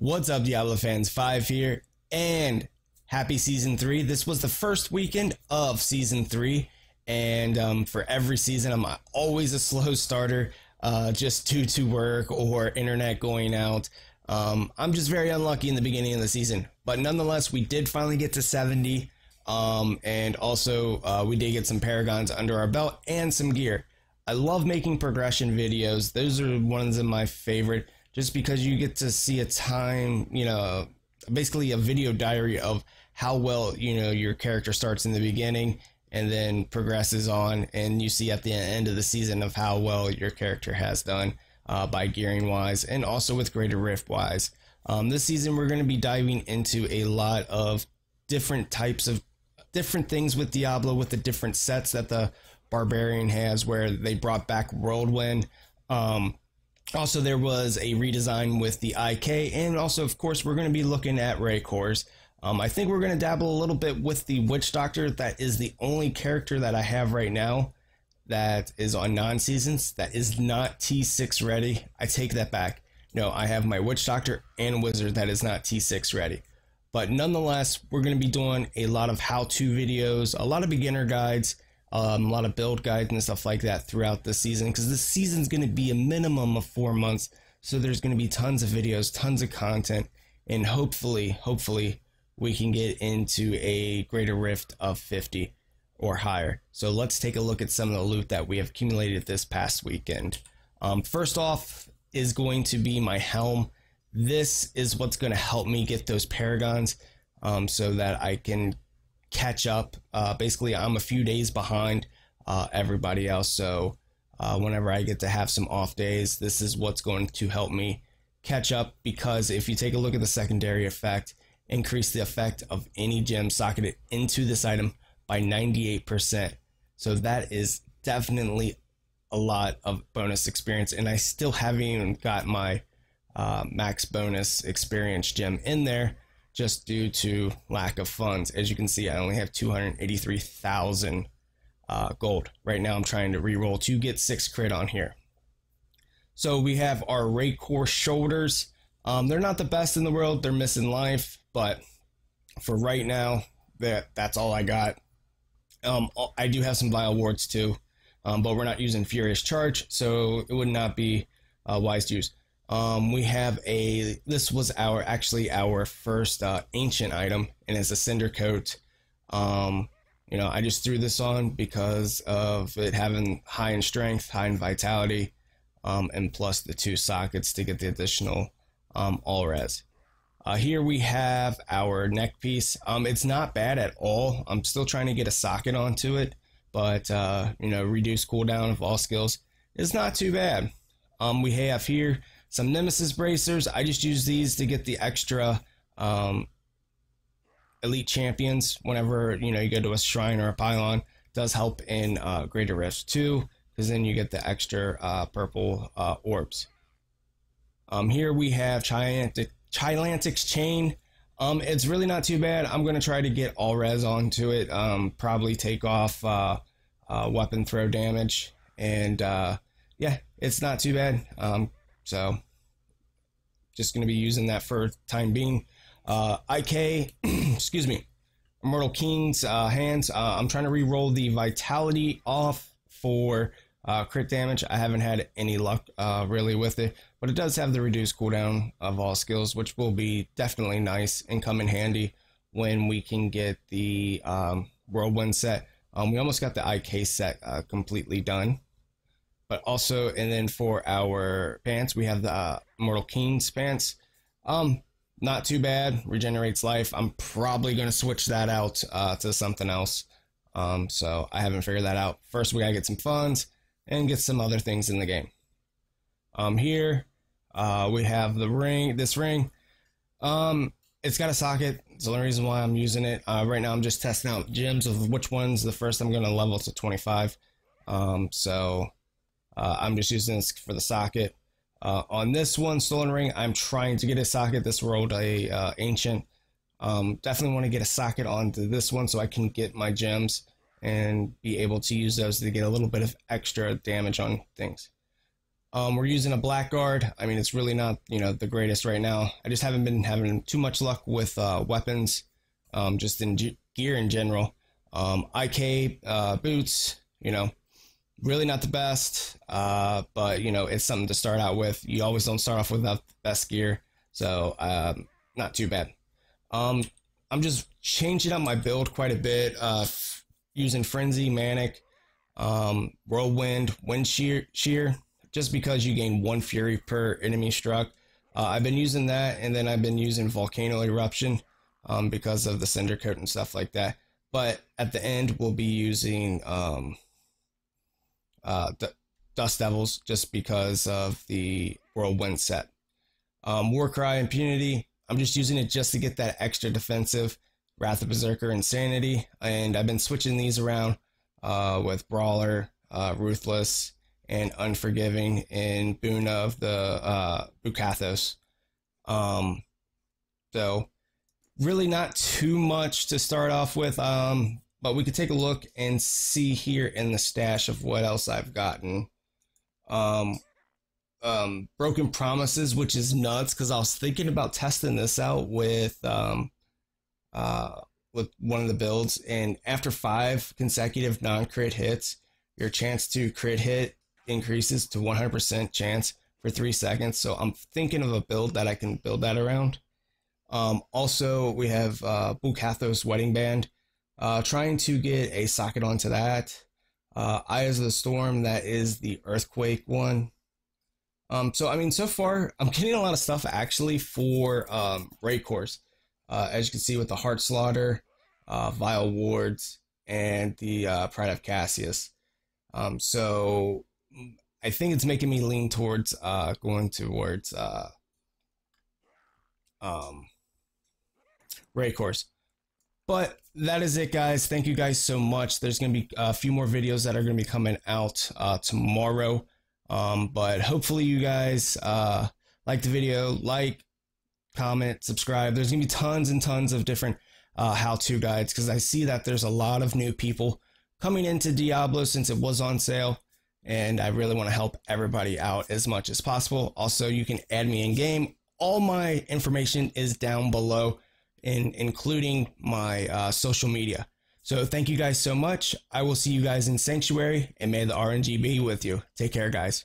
What's up, Diablo fans? Five here, and happy Season 3. This was the first weekend of Season 3, and for every season, I'm always a slow starter, just due to work or internet going out. I'm just very unlucky in the beginning of the season, but nonetheless, we did finally get to 70, and also we did get some paragons under our belt and some gear. I love making progression videos. Those are ones of my favorite, just because you get to see a time, basically a video diary of how well, your character starts in the beginning and then progresses on, and you see at the end of the season of how well your character has done by gearing wise and also with Greater Rift wise. This season we're going to be diving into a lot of different types of different things with Diablo, with the different sets that the Barbarian has, where they brought back Whirlwind. Also, there was a redesign with the IK, and also, of course, we're going to be looking at Ray cores. I think we're going to dabble a little bit with the Witch Doctor. That is the only character that I have right now that is on non-seasons that is not T6 ready. I take that back. No, I have my Witch Doctor and Wizard that is not T6 ready. But nonetheless, we're going to be doing a lot of how-to videos, a lot of beginner guides, a lot of build guides and stuff like that throughout the season, because this season's going to be a minimum of 4 months, so there's going to be tons of videos, tons of content, and hopefully we can get into a Greater Rift of 50 or higher. So let's take a look at some of the loot that we have accumulated this past weekend. First off is going to be my helm. This is what's going to help me get those paragons, so that I can catch up. Basically, I'm a few days behind everybody else, so whenever I get to have some off days, this is what's going to help me catch up, because if you take a look at the secondary effect, increase the effect of any gem socketed into this item by 98%. So that is definitely a lot of bonus experience, and I still haven't even got my max bonus experience gem in there, just due to lack of funds. As you can see, I only have 283,000 gold. Right now I'm trying to reroll to get 6 crit on here. So we have our Ray Core shoulders. They're not the best in the world. They're missing life, but for right now, that's all I got. I do have some Vile Wards too, but we're not using Furious Charge, so it would not be wise to use. We have this was actually our first ancient item, and it's a Cinder Coat. I just threw this on because of it having high in strength, high in vitality, and plus the 2 sockets to get the additional all res. Here we have our neck piece. It's not bad at all. I'm still trying to get a socket onto it, but reduce cooldown of all skills is not too bad. We have here some Nemesis bracers. I just use these to get the extra elite champions whenever you go to a shrine or a pylon. It does help in Greater Rift too, because then you get the extra purple orbs. Here we have Chilantic's chain. It's really not too bad. I'm going to try to get all res onto it, probably take off weapon throw damage, and yeah, it's not too bad. So just going to be using that for time being. IK, excuse me, Immortal King's hands. I'm trying to re-roll the vitality off for crit damage. I haven't had any luck really with it, but it does have the reduced cooldown of all skills, which will be definitely nice and come in handy when we can get the Whirlwind set. We almost got the IK set completely done. But also, and then for our pants, we have the Immortal King's pants. Not too bad, regenerates life. I'm probably going to switch that out to something else. So I haven't figured that out. First, we got to get some funds and get some other things in the game. Here, we have the ring, this ring. It's got a socket. It's the only reason why I'm using it. Right now, I'm just testing out gems of which one's the first I'm going to level to 25. I'm just using this for the socket. On this one, Stolen Ring, I'm trying to get a socket. This rolled a ancient. Definitely want to get a socket onto this one so I can get my gems and be able to use those to get a little bit of extra damage on things. We're using a blackguard. I mean, it's really not, the greatest right now. I just haven't been having too much luck with weapons, just in gear in general. IK boots, really not the best, but it's something to start out with. You always don't start off without the best gear, so not too bad. I'm just changing up my build quite a bit, using Frenzy, Manic, Whirlwind, Wind Shear, just because you gain 1 Fury per enemy struck. I've been using that, and then I've been using Volcano Eruption because of the Cinder Coat and stuff like that. But at the end, we'll be using Dust Devils just because of the Whirlwind set. Warcry, Impunity, I'm just using it just to get that extra defensive. Wrath of Berserker, Insanity, and I've been switching these around with Brawler, Ruthless, and Unforgiving in Boon of the Bukathos. So really not too much to start off with, but we could take a look and see here in the stash of what else I've gotten. Broken Promises, which is nuts because I was thinking about testing this out with one of the builds, and after 5 consecutive non-crit hits, your chance to crit hit increases to 100% chance for 3 seconds. So I'm thinking of a build that I can build that around. Also, we have Bukathos Wedding Band, trying to get a socket onto that. Eyes of the Storm, that is the Earthquake one. So I mean, so far I'm getting a lot of stuff actually for raid cores, as you can see with the Heart Slaughter, Vile Wards, and the Pride of Cassius. So I think it's making me lean towards going towards raid cores. But that is it, guys. Thank you guys so much. There's going to be a few more videos that are going to be coming out tomorrow. But hopefully you guys like the video, comment, subscribe. There's going to be tons and tons of different how-to guides, because I see that there's a lot of new people coming into Diablo since it was on sale, and I really want to help everybody out as much as possible. Also, you can add me in game. All my information is down below, including my social media. So thank you guys so much. I will see you guys in Sanctuary, and may the RNG be with you. Take care, guys.